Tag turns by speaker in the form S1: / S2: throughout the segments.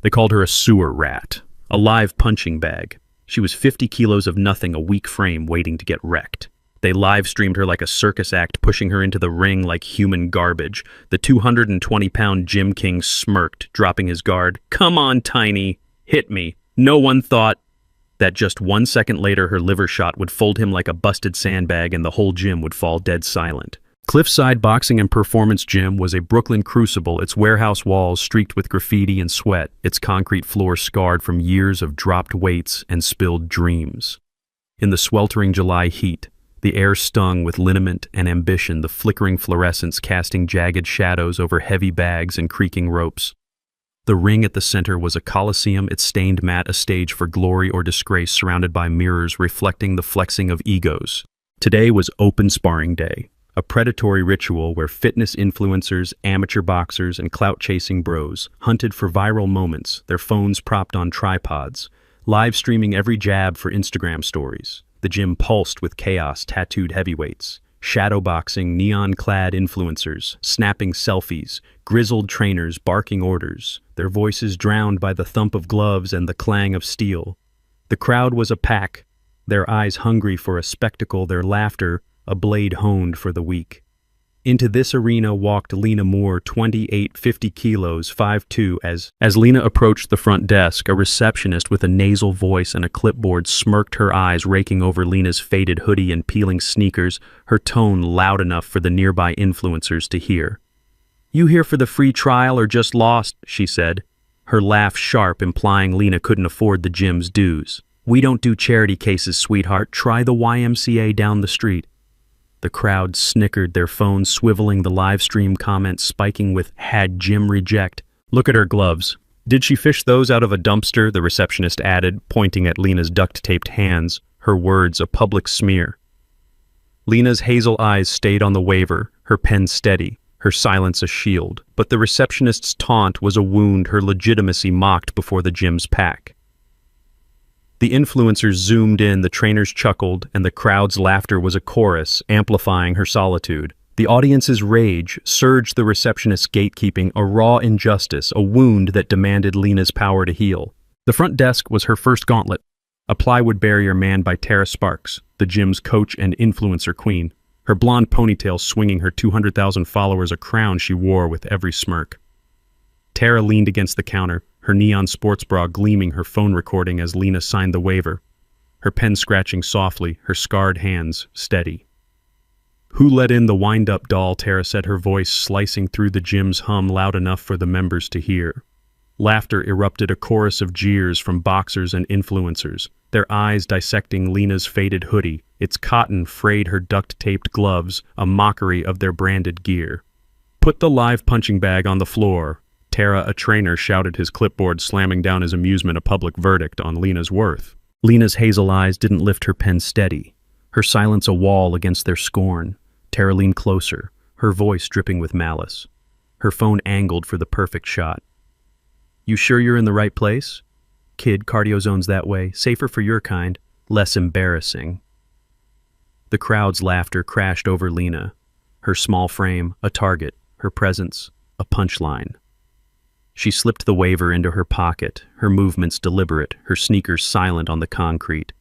S1: They called her a sewer rat, a live punching bag. She was 50 kilos of nothing, a weak frame waiting to get wrecked. They live-streamed her like a circus act, pushing her into the ring like human garbage. The 220-pound Gym King smirked, dropping his guard. "Come on, Tiny. Hit me." No one thought that just 1 second later her liver shot would fold him like a busted sandbag and the whole gym would fall dead silent. Cliffside Boxing and Performance Gym was a Brooklyn crucible, its warehouse walls streaked with graffiti and sweat, its concrete floor scarred from years of dropped weights and spilled dreams. In the sweltering July heat, the air stung with liniment and ambition, the flickering fluorescence casting jagged shadows over heavy bags and creaking ropes. The ring at the center was a coliseum, its stained mat a stage for glory or disgrace, surrounded by mirrors reflecting the flexing of egos. Today was open sparring day, a predatory ritual where fitness influencers, amateur boxers, and clout-chasing bros hunted for viral moments, their phones propped on tripods, live streaming every jab for Instagram stories. The gym pulsed with chaos-tattooed heavyweights, shadowboxing neon-clad influencers, snapping selfies, grizzled trainers barking orders, their voices drowned by the thump of gloves and the clang of steel. The crowd was a pack, their eyes hungry for a spectacle, their laughter a blade honed for the weak. Into this arena walked Lena Moore, 28, 50 kilos, 5'2". As Lena approached the front desk, a receptionist with a nasal voice and a clipboard smirked, her eyes raking over Lena's faded hoodie and peeling sneakers, her tone loud enough for the nearby influencers to hear. "You here for the free trial or just lost?" she said, her laugh sharp, implying Lena couldn't afford the gym's dues. "We don't do charity cases, sweetheart. Try the YMCA down the street." The crowd snickered, their phones swiveling, the live stream comments spiking with "had gym reject." "Look at her gloves. Did she fish those out of a dumpster?" the receptionist added, pointing at Lena's duct-taped hands, her words a public smear. Lena's hazel eyes stayed on the waiver, her pen steady, her silence a shield. But the receptionist's taunt was a wound, her legitimacy mocked before the gym's pack. The influencers zoomed in, the trainers chuckled, and the crowd's laughter was a chorus, amplifying her solitude. The audience's rage surged the receptionist's gatekeeping, a raw injustice, a wound that demanded Lena's power to heal. The front desk was her first gauntlet, a plywood barrier manned by Tara Sparks, the gym's coach and influencer queen, her blonde ponytail swinging her 200,000 followers a crown she wore with every smirk. Tara leaned against the counter, her neon sports bra gleaming, her phone recording as Lena signed the waiver, her pen scratching softly, her scarred hands steady. "Who let in the wind-up doll?" Tara said, her voice slicing through the gym's hum loud enough for the members to hear. Laughter erupted, a chorus of jeers from boxers and influencers, their eyes dissecting Lena's faded hoodie, its cotton frayed her duct-taped gloves, a mockery of their branded gear. "Put the live punching bag on the floor." Tara, a trainer, shouted, his clipboard slamming down his amusement, a public verdict on Lena's worth. Lena's hazel eyes didn't lift, her pen steady, her silence a wall against their scorn. Tara leaned closer, her voice dripping with malice, her phone angled for the perfect shot. "You sure you're in the right place? Kid, cardio zone's that way, safer for your kind, less embarrassing." The crowd's laughter crashed over Lena, her small frame a target, her presence a punchline. She slipped the waiver into her pocket, her movements deliberate, her sneakers silent on the concrete.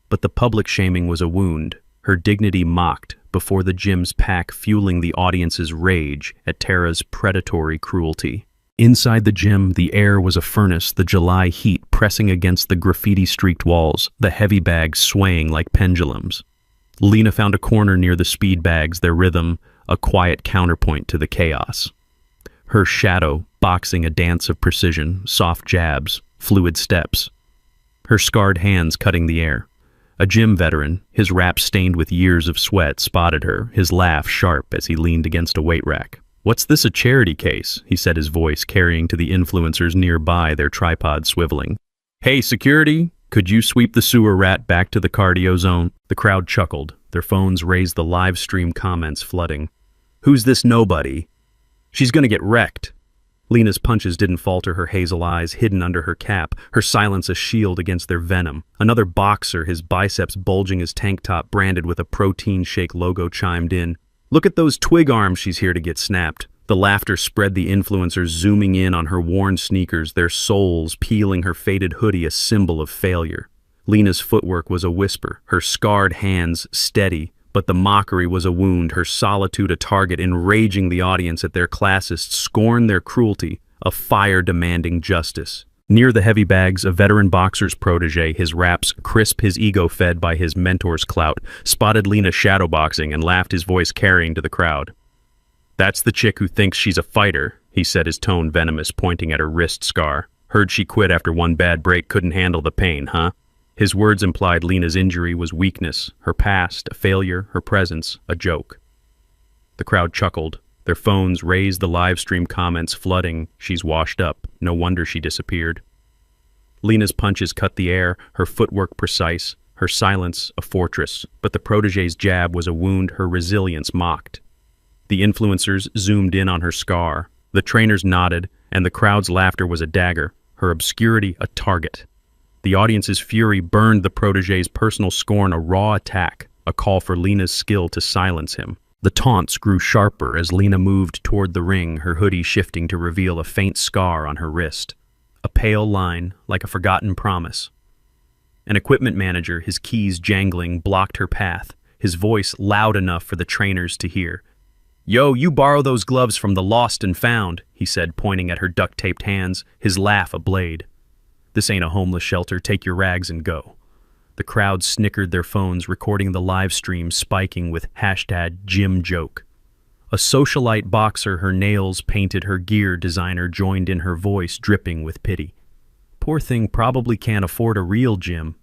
S1: But the public shaming was a wound, her dignity mocked before the gym's pack, fueling the audience's rage at Tara's predatory cruelty. Inside the gym, the air was a furnace, the July heat pressing against the graffiti-streaked walls, the heavy bags swaying like pendulums. Lena found a corner near the speed bags, their rhythm a quiet counterpoint to the chaos. Her shadow boxing a dance of precision, soft jabs, fluid steps. Her scarred hands cutting the air. A gym veteran, his wrap stained with years of sweat, spotted her, his laugh sharp as he leaned against a weight rack. "What's this, a charity case?" he said, his voice carrying to the influencers nearby, their tripod swiveling. "Hey, security, could you sweep the sewer rat back to the cardio zone?" The crowd chuckled, their phones raised, the live stream comments flooding. "Who's this nobody? She's gonna get wrecked." Lena's punches didn't falter, her hazel eyes hidden under her cap, her silence a shield against their venom. Another boxer, his biceps bulging his tank top branded with a protein shake logo, chimed in. "Look at those twig arms, she's here to get snapped." The laughter spread, the influencers zooming in on her worn sneakers, their soles peeling her faded hoodie, a symbol of failure. Lena's footwork was a whisper, her scarred hands steady, but the mockery was a wound, her solitude a target, enraging the audience at their classist scorn, their cruelty, a fire demanding justice. Near the heavy bags, a veteran boxer's protege, his raps crisp, his ego fed by his mentor's clout, spotted Lena shadowboxing and laughed, his voice carrying to the crowd. "That's the chick who thinks she's a fighter," he said, his tone venomous, pointing at her wrist scar. "Heard she quit after one bad break, couldn't handle the pain, huh?" His words implied Lena's injury was weakness, her past a failure, her presence a joke. The crowd chuckled. Their phones raised, the live stream comments flooding. "She's washed up. No wonder she disappeared." Lena's punches cut the air, her footwork precise, her silence a fortress, but the protege's jab was a wound, her resilience mocked. The influencers zoomed in on her scar. The trainers nodded, and the crowd's laughter was a dagger, her obscurity a target. The audience's fury burned the protege's personal scorn, a raw attack, a call for Lena's skill to silence him. The taunts grew sharper as Lena moved toward the ring, her hoodie shifting to reveal a faint scar on her wrist. A pale line, like a forgotten promise. An equipment manager, his keys jangling, blocked her path, his voice loud enough for the trainers to hear. "Yo, you borrow those gloves from the lost and found," he said, pointing at her duct-taped hands, his laugh a blade. "This ain't a homeless shelter, take your rags and go." The crowd snickered, their phones recording the live stream, spiking with #GymJoke. A socialite boxer, her nails painted, her gear designer joined in, her voice dripping with pity. "Poor thing probably can't afford a real gym.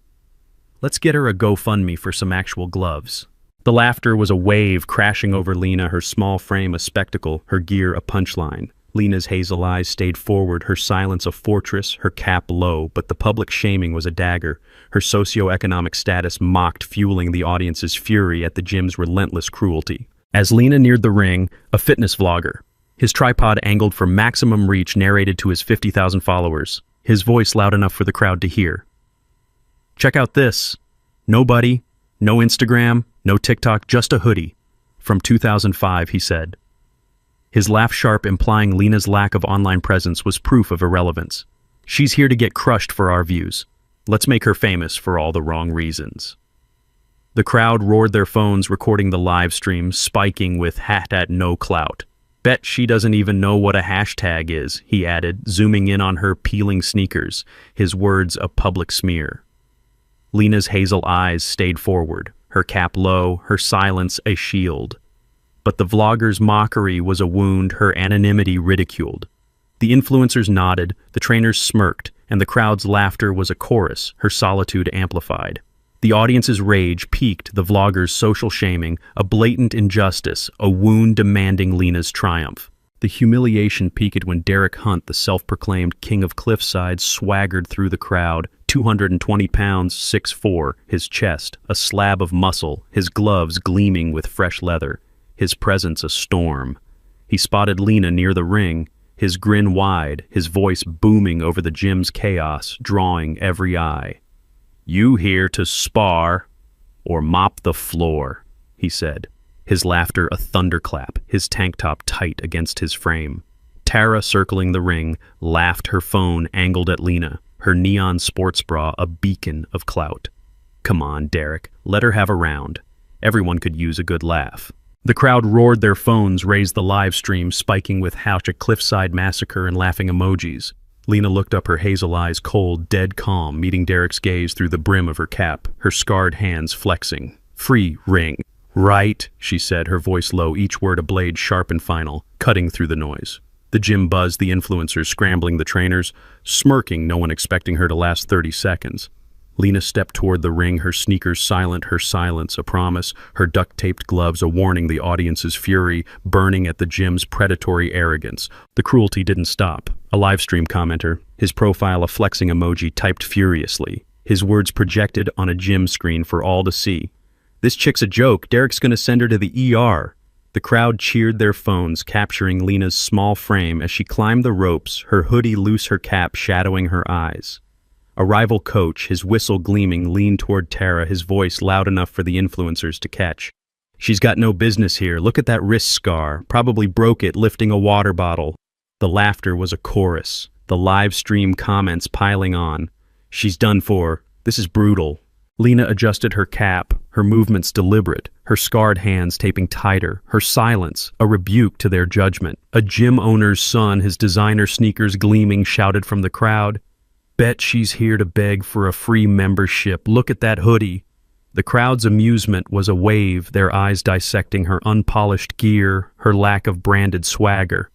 S1: Let's get her a GoFundMe for some actual gloves." The laughter was a wave crashing over Lena, her small frame a spectacle, her gear a punchline. Lena's hazel eyes stayed forward, her silence a fortress, her cap low, but the public shaming was a dagger. Her socioeconomic status mocked, fueling the audience's fury at the gym's relentless cruelty. As Lena neared the ring, a fitness vlogger, his tripod angled for maximum reach, narrated to his 50,000 followers, his voice loud enough for the crowd to hear. "Check out this. Nobody, no Instagram, no TikTok, just a hoodie. From 2005, he said. His laugh sharp, implying Lena's lack of online presence was proof of irrelevance. "She's here to get crushed for our views. Let's make her famous for all the wrong reasons." The crowd roared, their phones recording the live stream, spiking with #no clout. "Bet she doesn't even know what a hashtag is," he added, zooming in on her peeling sneakers, his words a public smear. Lena's hazel eyes stayed forward, her cap low, her silence a shield. But the vlogger's mockery was a wound, her anonymity ridiculed. The influencers nodded, the trainers smirked, and the crowd's laughter was a chorus, her solitude amplified. The audience's rage piqued the vlogger's social shaming, a blatant injustice, a wound demanding Lena's triumph. The humiliation peaked when Derek Hunt, the self-proclaimed king of cliffside, swaggered through the crowd, 220 pounds, 6'4", his chest, a slab of muscle, his gloves gleaming with fresh leather, his presence a storm. He spotted Lena near the ring, his grin wide, his voice booming over the gym's chaos, drawing every eye. "You here to spar or mop the floor," he said, his laughter a thunderclap, his tank top tight against his frame. Tara, circling the ring, laughed, her phone angled at Lena, her neon sports bra a beacon of clout. "Come on, Derek, let her have a round. Everyone could use a good laugh." The crowd roared, their phones raised, the live stream spiking with #Cliffside Massacre and laughing emojis. Lena looked up, her hazel eyes cold, dead calm, meeting Derek's gaze through the brim of her cap, her scarred hands flexing. "Free ring." "Right," she said, her voice low, each word a blade sharp and final, cutting through the noise. The gym buzzed, the influencers scrambling, the trainers smirking, no one expecting her to last 30 seconds. Lena stepped toward the ring, her sneakers silent, her silence a promise, her duct-taped gloves a warning, the audience's fury burning at the gym's predatory arrogance. The cruelty didn't stop. A livestream commenter, his profile a flexing emoji, typed furiously, his words projected on a gym screen for all to see. "This chick's a joke. Derek's gonna send her to the ER." The crowd cheered, their phones capturing Lena's small frame as she climbed the ropes, her hoodie loose, her cap shadowing her eyes. A rival coach, his whistle gleaming, leaned toward Tara, his voice loud enough for the influencers to catch. She's got no business here. Look at that wrist scar. Probably broke it lifting a water bottle. The laughter was a chorus, the live stream comments piling on. She's done for. This is brutal. Lena adjusted her cap, her movements deliberate, her scarred hands taping tighter, her silence a rebuke to their judgment. A gym owner's son, his designer sneakers gleaming, shouted from the crowd, "Bet she's here to beg for a free membership. Look at that hoodie." The crowd's amusement was a wave, their eyes dissecting her unpolished gear, her lack of branded swagger.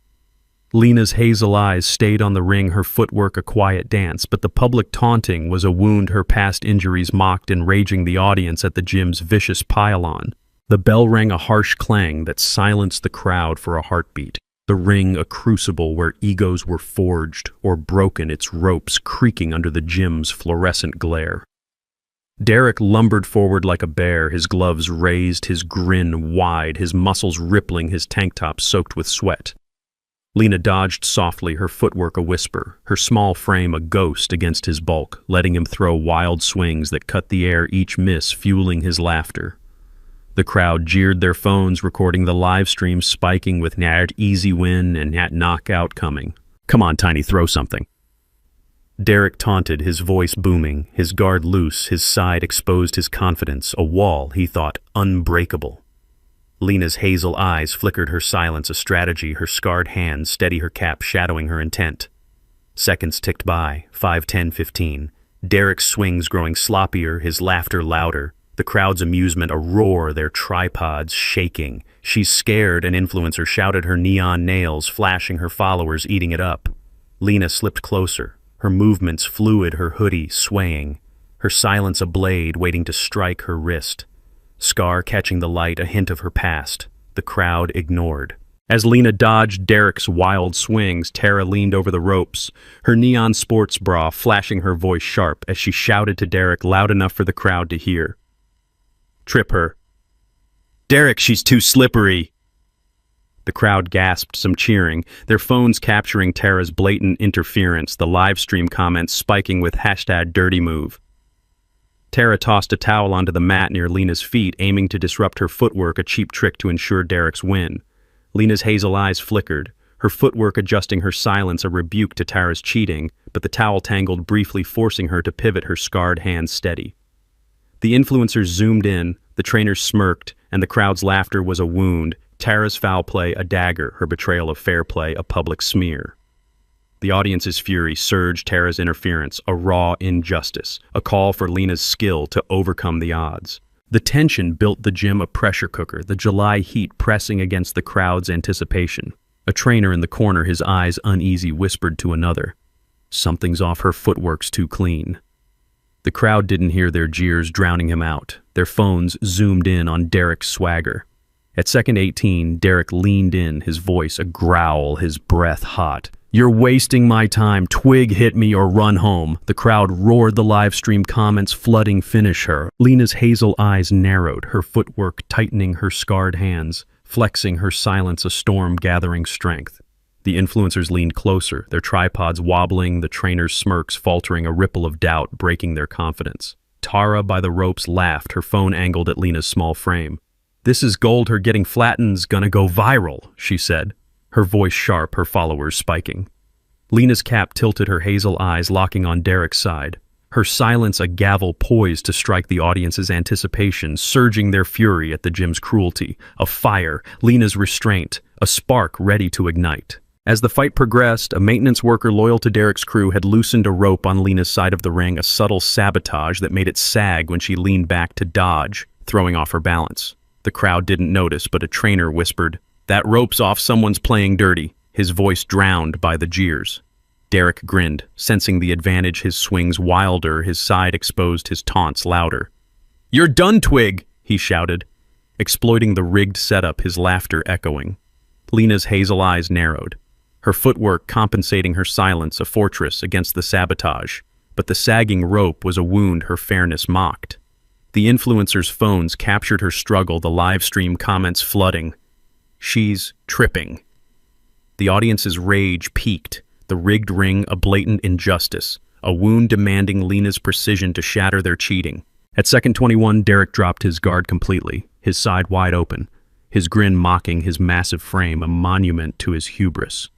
S1: Lena's hazel eyes stayed on the ring, her footwork a quiet dance, but the public taunting was a wound her past injuries mocked, enraging the audience at the gym's vicious pile-on. The bell rang a harsh clang that silenced the crowd for a heartbeat. The ring a crucible where egos were forged or broken, its ropes creaking under the gym's fluorescent glare. Derek lumbered forward like a bear, his gloves raised, his grin wide, his muscles rippling, his tank top soaked with sweat. Lena dodged softly, her footwork a whisper, her small frame a ghost against his bulk, letting him throw wild swings that cut the air, each miss fueling his laughter. The crowd jeered their phones, recording the live stream, spiking with "Nat easy win" and "Nat knockout coming." "Come on, Tiny, throw something." Derek taunted, his voice booming, his guard loose, his side exposed his confidence, a wall, he thought, unbreakable. Lena's hazel eyes flickered, her silence a strategy, her scarred hands steady her cap, shadowing her intent. Seconds ticked by, 5, 10, 15. Derek's swings growing sloppier, his laughter louder. The crowd's amusement a roar, their tripods shaking. "She's scared," an influencer shouted, her neon nails flashing, her followers eating it up. Lena slipped closer, her movements fluid, her hoodie swaying. Her silence a blade waiting to strike her wrist. Scar catching the light, a hint of her past. The crowd ignored. As Lena dodged Derek's wild swings, Tara leaned over the ropes, her neon sports bra flashing, her voice sharp as she shouted to Derek loud enough for the crowd to hear. "Trip her." "Derek, she's too slippery." The crowd gasped, some cheering, their phones capturing Tara's blatant interference, the live stream comments spiking with #DirtyMove. Tara tossed a towel onto the mat near Lena's feet, aiming to disrupt her footwork, a cheap trick to ensure Derek's win. Lena's hazel eyes flickered, her footwork adjusting her silence, a rebuke to Tara's cheating, but the towel tangled briefly, forcing her to pivot, her scarred hands steady. The influencers zoomed in, the trainers smirked, and the crowd's laughter was a wound, Tara's foul play a dagger, her betrayal of fair play a public smear. The audience's fury surged, Tara's interference, a raw injustice, a call for Lena's skill to overcome the odds. The tension built the gym a pressure cooker, the July heat pressing against the crowd's anticipation. A trainer in the corner, his eyes uneasy, whispered to another, "Something's off, her footwork's too clean." The crowd didn't hear their jeers drowning him out. Their phones zoomed in on Derek's swagger. At second 18, Derek leaned in, his voice a growl, his breath hot. "You're wasting my time. Twig hit me or run home." The crowd roared, the live stream comments flooding "Finish her." Lena's hazel eyes narrowed, her footwork tightening, her scarred hands flexing, her silence a storm gathering strength. The influencers leaned closer, their tripods wobbling, the trainers' smirks faltering, a ripple of doubt breaking their confidence. Tara by the ropes laughed, her phone angled at Lena's small frame. "This is gold, her getting flattened's gonna go viral," she said, her voice sharp, her followers spiking. Lena's cap tilted, her hazel eyes locking on Derek's side. Her silence a gavel poised to strike the audience's anticipation, surging their fury at the gym's cruelty. A fire, Lena's restraint, a spark ready to ignite. As the fight progressed, a maintenance worker loyal to Derek's crew had loosened a rope on Lena's side of the ring, a subtle sabotage that made it sag when she leaned back to dodge, throwing off her balance. The crowd didn't notice, but a trainer whispered, "That rope's off, someone's playing dirty," his voice drowned by the jeers. Derek grinned, sensing the advantage, his swings wilder, his side exposed, his taunts louder. "You're done, Twig," he shouted, exploiting the rigged setup, his laughter echoing. Lena's hazel eyes narrowed, her footwork compensating her silence, a fortress against the sabotage, but the sagging rope was a wound her fairness mocked. The influencers' phones captured her struggle, the live stream comments flooding. "She's tripping." The audience's rage peaked, the rigged ring a blatant injustice, a wound demanding Lena's precision to shatter their cheating. At second 21, Derek dropped his guard completely. his side wide open, his grin mocking his massive frame, a monument to his hubris.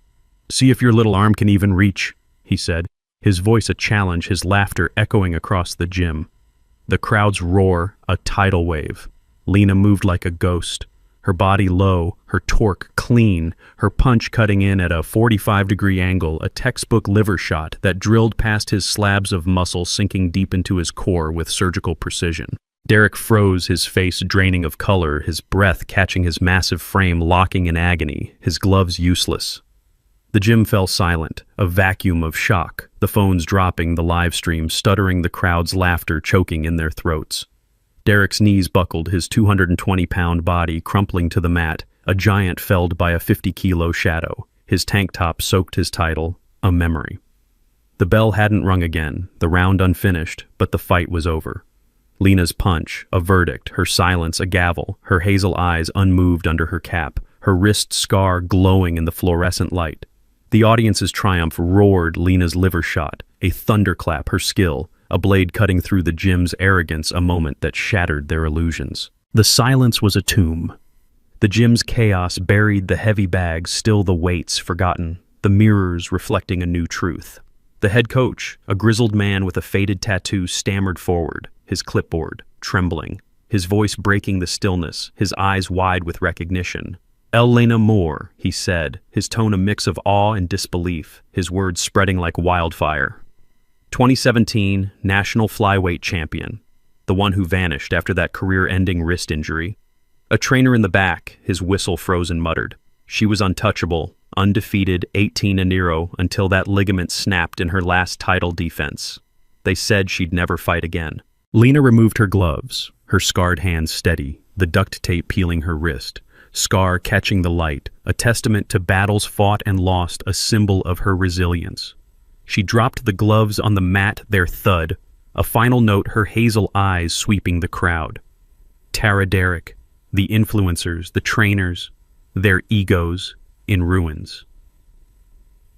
S1: "See if your little arm can even reach," he said, his voice a challenge, his laughter echoing across the gym. The crowd's roar, a tidal wave. Lena moved like a ghost, her body low, her torque clean, her punch cutting in at a 45-degree angle, a textbook liver shot that drilled past his slabs of muscle, sinking deep into his core with surgical precision. Derek froze, his face draining of color, his breath catching his massive frame locking in agony, his gloves useless. The gym fell silent, a vacuum of shock, the phones dropping, the live stream stuttering, the crowd's laughter choking in their throats. Derek's knees buckled, his 220-pound body crumpling to the mat, a giant felled by a 50-kilo shadow. His tank top soaked his title, a memory. The bell hadn't rung again, the round unfinished, but the fight was over. Lena's punch, a verdict, her silence a gavel, her hazel eyes unmoved under her cap, her wrist scar glowing in the fluorescent light. The audience's triumph roared Lena's liver shot, a thunderclap her skill, a blade cutting through the gym's arrogance, a moment that shattered their illusions. The silence was a tomb. The gym's chaos buried the heavy bags, still the weights forgotten, the mirrors reflecting a new truth. The head coach, a grizzled man with a faded tattoo, stammered forward, his clipboard trembling, his voice breaking the stillness, his eyes wide with recognition. "Elena Moore," he said, his tone a mix of awe and disbelief, his words spreading like wildfire. 2017 National Flyweight Champion, the one who vanished after that career-ending wrist injury. A trainer in the back, his whistle frozen, muttered. She was untouchable, undefeated, 18-0 until that ligament snapped in her last title defense. They said she'd never fight again. Lena removed her gloves, her scarred hands steady, the duct tape peeling her wrist, scar catching the light, a testament to battles fought and lost, a symbol of her resilience. She dropped the gloves on the mat, their thud, a final note, her hazel eyes sweeping the crowd. Tara Derek, the influencers, the trainers, their egos in ruins.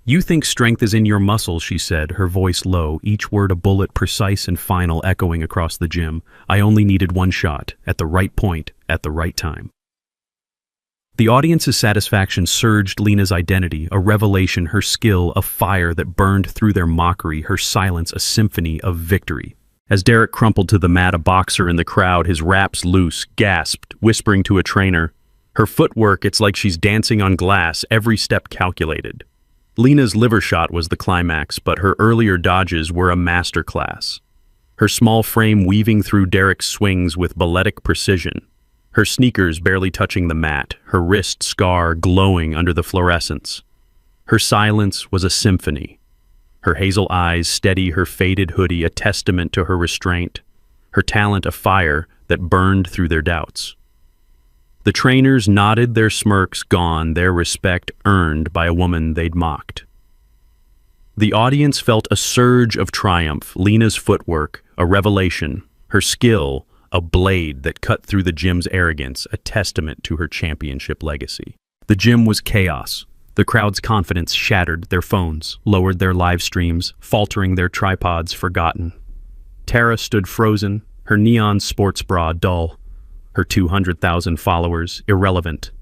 S1: "You think strength is in your muscles," she said, her voice low, each word a bullet, precise and final, echoing across the gym. "I only needed one shot, at the right point, at the right time." The audience's satisfaction surged Lena's identity, a revelation, her skill, a fire that burned through their mockery, her silence a symphony of victory. As Derek crumpled to the mat, a boxer in the crowd, his wraps loose, gasped, whispering to a trainer, "Her footwork, it's like she's dancing on glass, every step calculated." Lena's liver shot was the climax, but her earlier dodges were a masterclass. Her small frame weaving through Derek's swings with balletic precision. Her sneakers barely touching the mat, her wrist scar glowing under the fluorescence. Her silence was a symphony. Her hazel eyes steady, her faded hoodie a testament to her restraint. Her talent a fire that burned through their doubts. The trainers nodded, their smirks gone, their respect earned by a woman they'd mocked. The audience felt a surge of triumph, Lena's footwork, a revelation, her skill, a blade that cut through the gym's arrogance, a testament to her championship legacy. The gym was chaos. The crowd's confidence shattered, their phones lowered, their live streams, faltering, their tripods forgotten. Tara stood frozen, her neon sports bra dull, her 200,000 followers irrelevant.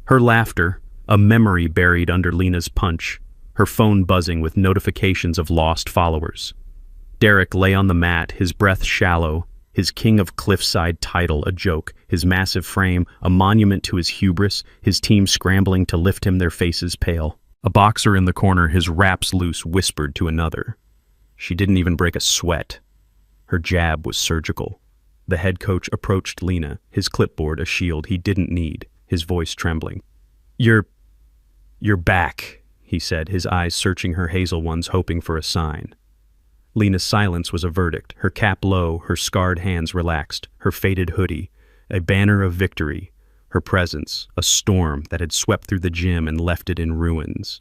S1: Her laughter, a memory buried under Lena's punch, her phone buzzing with notifications of lost followers. Derek lay on the mat, his breath shallow, his King of Cliffside title a joke, his massive frame a monument to his hubris, his team scrambling to lift him, their faces pale. A boxer in the corner, his wraps loose, whispered to another. She didn't even break a sweat. Her jab was surgical. The head coach approached Lena, his clipboard a shield he didn't need, his voice trembling. You're back," he said, his eyes searching her hazel ones, hoping for a sign. Lena's silence was a verdict, her cap low, her scarred hands relaxed, her faded hoodie, a banner of victory, her presence, a storm that had swept through the gym and left it in ruins.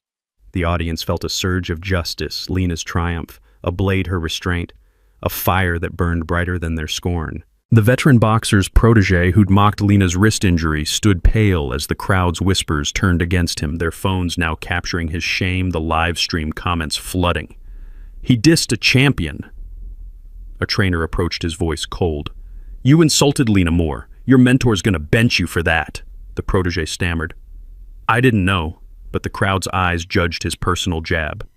S1: The audience felt a surge of justice, Lena's triumph, a blade her restraint, a fire that burned brighter than their scorn. The veteran boxer's protege who'd mocked Lena's wrist injury stood pale as the crowd's whispers turned against him, their phones now capturing his shame, the live stream comments flooding. "He dissed a champion." A trainer approached, his voice cold. "You insulted Lena Moore. Your mentor's gonna bench you for that, the protege stammered. I didn't know, but the crowd's eyes judged his personal jab.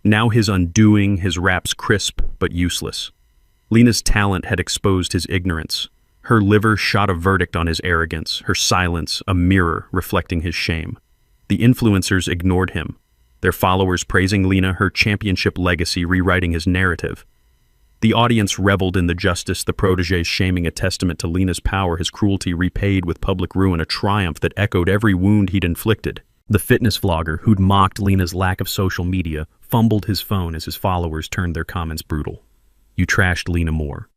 S1: Now his undoing, his raps crisp but useless. Lena's talent had exposed his ignorance. Her liver shot a verdict on his arrogance, her silence a mirror reflecting his shame. The influencers ignored him, their followers praising Lena, her championship legacy rewriting his narrative. The audience reveled in the justice, the protege's shaming a testament to Lena's power, his cruelty repaid with public ruin, a triumph that echoed every wound he'd inflicted. The fitness vlogger, who'd mocked Lena's lack of social media, fumbled his phone as his followers turned their comments brutal. You trashed Lena more.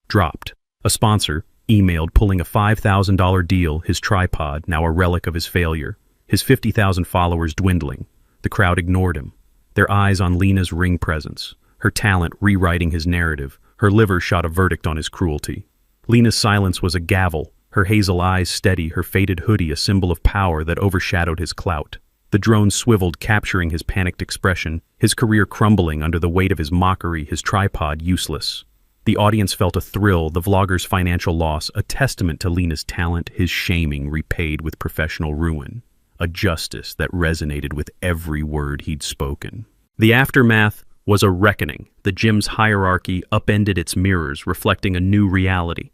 S1: Dropped. A sponsor, emailed pulling a $5,000 deal, his tripod, now a relic of his failure. His 50,000 followers dwindling. The crowd ignored him, their eyes on Lena's ring presence, her talent rewriting his narrative, her liver shot a verdict on his cruelty. Lena's silence was a gavel, her hazel eyes steady, her faded hoodie a symbol of power that overshadowed his clout. The drone swiveled, capturing his panicked expression, his career crumbling under the weight of his mockery, his tripod useless. The audience felt a thrill, the vlogger's financial loss, a testament to Lena's talent, his shaming repaid with professional ruin. A justice that resonated with every word he'd spoken. The aftermath was a reckoning. The gym's hierarchy upended its mirrors, reflecting a new reality.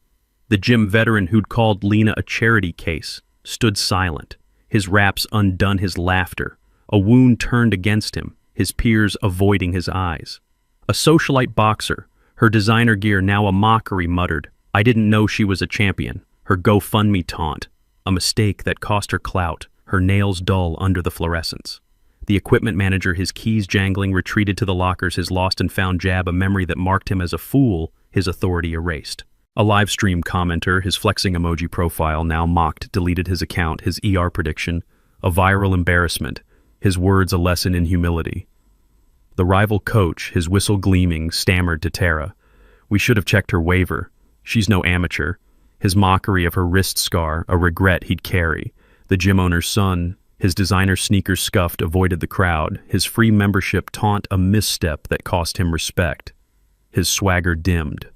S1: The gym veteran who'd called Lena a charity case stood silent, his raps undone his laughter, a wound turned against him, his peers avoiding his eyes. A socialite boxer, her designer gear now a mockery, muttered, I didn't know she was a champion, her GoFundMe taunt, a mistake that cost her clout, her nails dull under the fluorescence. The equipment manager, his keys jangling, retreated to the lockers, his lost and found jab, a memory that marked him as a fool, his authority erased. A live stream commenter, his flexing emoji profile now mocked, deleted his account, his ER prediction, a viral embarrassment, his words a lesson in humility. The rival coach, his whistle gleaming, stammered to Tara, we should have checked her waiver. She's no amateur. His mockery of her wrist scar, a regret he'd carry. The gym owner's son, his designer sneakers scuffed, avoided the crowd, his free membership taunt a misstep that cost him respect. His swagger dimmed.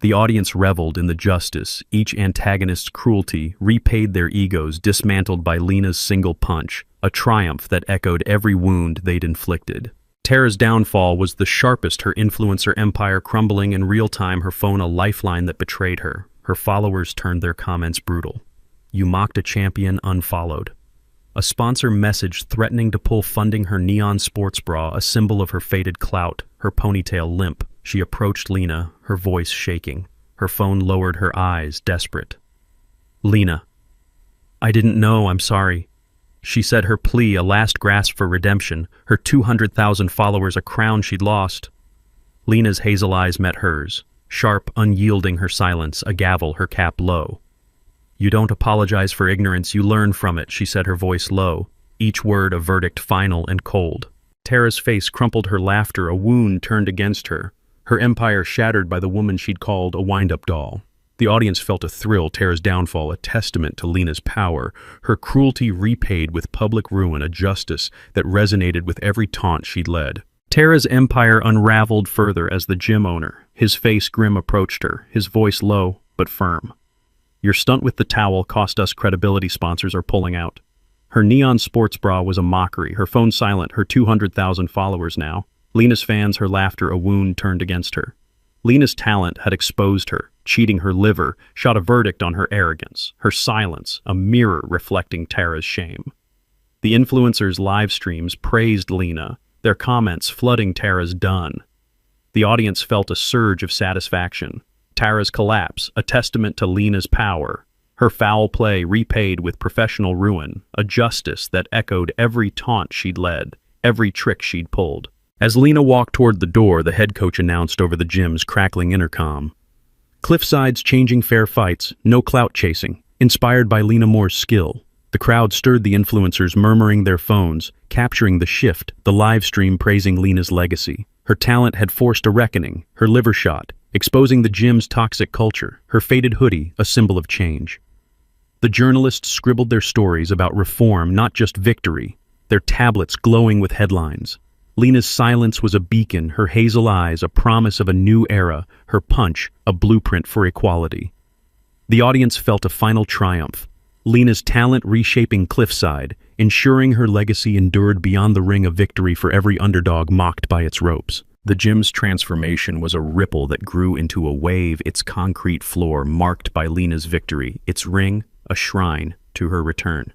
S1: The audience reveled in the justice, each antagonist's cruelty repaid their egos, dismantled by Lena's single punch, a triumph that echoed every wound they'd inflicted. Tara's downfall was the sharpest, her influencer empire crumbling in real time, her phone a lifeline that betrayed her. Her followers turned their comments brutal. You mocked a champion, unfollowed. A sponsor message threatening to pull funding her neon sports bra, a symbol of her faded clout, her ponytail limp. She approached Lena, her voice shaking. Her phone lowered, her eyes desperate. Lena. I didn't know, I'm sorry. She said, her plea a last grasp for redemption, her 200,000 followers a crown she'd lost. Lena's hazel eyes met hers, sharp, unyielding, her silence, a gavel, her cap low. You don't apologize for ignorance, you learn from it, she said, her voice low, each word a verdict final and cold. Tara's face crumpled, her laughter a wound turned against her, her empire shattered by the woman she'd called a wind-up doll. The audience felt a thrill, Tara's downfall a testament to Lena's power, her cruelty repaid with public ruin, a justice that resonated with every taunt she'd led. Tara's empire unraveled further as the gym owner, his face grim, approached her, his voice low but firm. Your stunt with the towel cost us credibility, sponsors are pulling out. Her neon sports bra was a mockery, her phone silent, her 200,000 followers now. Lena's fans, her laughter a wound turned against her. Lena's talent had exposed her, cheating her liver, shot a verdict on her arrogance, her silence, a mirror reflecting Tara's shame. The influencers' live streams praised Lena, their comments flooding Tara's done. The audience felt a surge of satisfaction. Tara's collapse, a testament to Lena's power. Her foul play repaid with professional ruin, a justice that echoed every taunt she'd led, every trick she'd pulled. As Lena walked toward the door, the head coach announced over the gym's crackling intercom. Cliffside's changing fair fights, no clout chasing, inspired by Lena Moore's skill. The crowd stirred, the influencers murmuring their phones, capturing the shift, the live stream praising Lena's legacy. Her talent had forced a reckoning, her liver shot, exposing the gym's toxic culture, her faded hoodie a symbol of change. The journalists scribbled their stories about reform, not just victory, their tablets glowing with headlines. Lena's silence was a beacon, her hazel eyes a promise of a new era, her punch a blueprint for equality. The audience felt a final triumph, Lena's talent reshaping cliffside, ensuring her legacy endured beyond the ring of victory for every underdog mocked by its ropes. The gym's transformation was a ripple that grew into a wave, its concrete floor marked by Lena's victory, its ring a shrine to her return.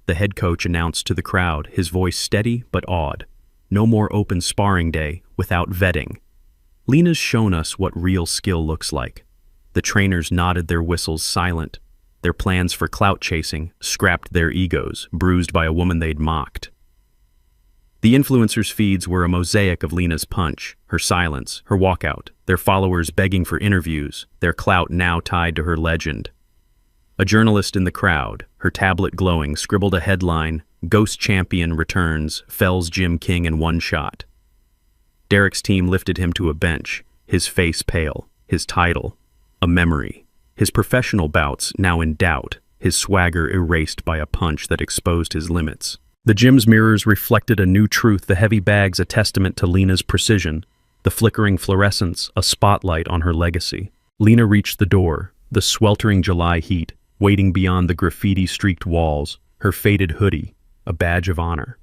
S1: The head coach announced to the crowd, his voice steady but awed, "No more open sparring day without vetting." Lena's shown us what real skill looks like. The trainers nodded their whistles silent. Their plans for clout chasing scrapped their egos, bruised by a woman they'd mocked. The influencers' feeds were a mosaic of Lena's punch, her silence, her walkout, their followers begging for interviews, their clout now tied to her legend. A journalist in the crowd, her tablet glowing, scribbled a headline, "Ghost Champion Returns, Fells Gym King in One Shot." Derek's team lifted him to a bench, his face pale, his title a memory. His professional bouts now in doubt, his swagger erased by a punch that exposed his limits. The gym's mirrors reflected a new truth, the heavy bags a testament to Lena's precision, the flickering fluorescence a spotlight on her legacy. Lena reached the door, the sweltering July heat, waiting beyond the graffiti-streaked walls, her faded hoodie, a badge of honor.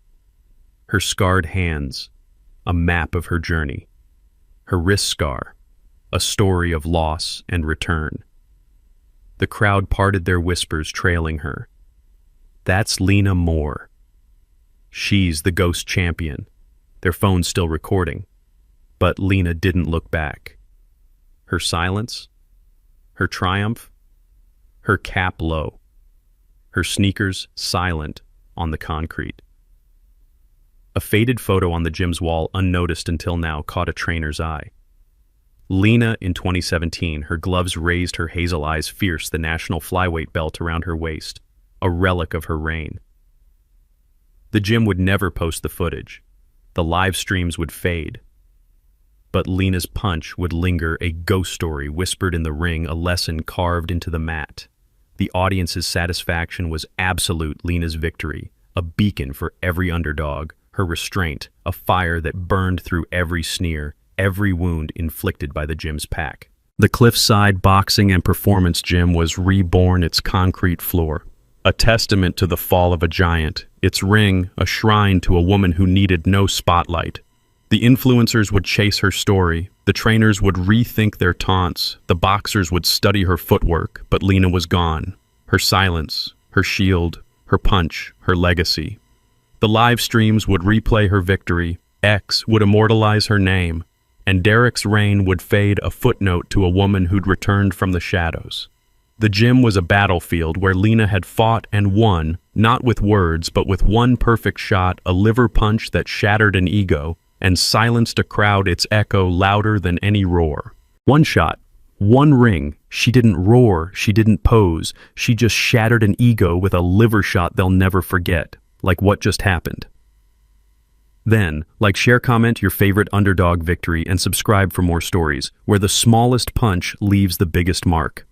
S1: Her scarred hands, a map of her journey. Her wrist scar, a story of loss and return. The crowd parted their whispers, trailing her. That's Lena Moore. She's the ghost champion. Their phones still recording. But Lena didn't look back. Her silence, her triumph, her cap low, her sneakers silent on the concrete. A faded photo on the gym's wall, unnoticed until now, caught a trainer's eye. Lena in 2017, her gloves raised, her hazel eyes fierce, the national flyweight belt around her waist, a relic of her reign. The gym would never post the footage. The live streams would fade. But Lena's punch would linger, a ghost story whispered in the ring, a lesson carved into the mat. The audience's satisfaction was absolute, Lena's victory, a beacon for every underdog, her restraint, a fire that burned through every sneer, every wound inflicted by the gym's pack. The cliffside boxing and performance gym was reborn, its concrete floor, a testament to the fall of a giant, its ring a shrine to a woman who needed no spotlight. The influencers would chase her story, the trainers would rethink their taunts, the boxers would study her footwork, but Lena was gone. Her silence, her shield, her punch, her legacy. The live streams would replay her victory, X would immortalize her name, and Derek's reign would fade, a footnote to a woman who'd returned from the shadows. The gym was a battlefield where Lena had fought and won, not with words, but with one perfect shot, a liver punch that shattered an ego and silenced a crowd, its echo louder than any roar. One shot, one ring. She didn't roar, she didn't pose, she just shattered an ego with a liver shot they'll never forget, like what just happened. Then, like, share, comment your favorite underdog victory, and subscribe for more stories where the smallest punch leaves the biggest mark.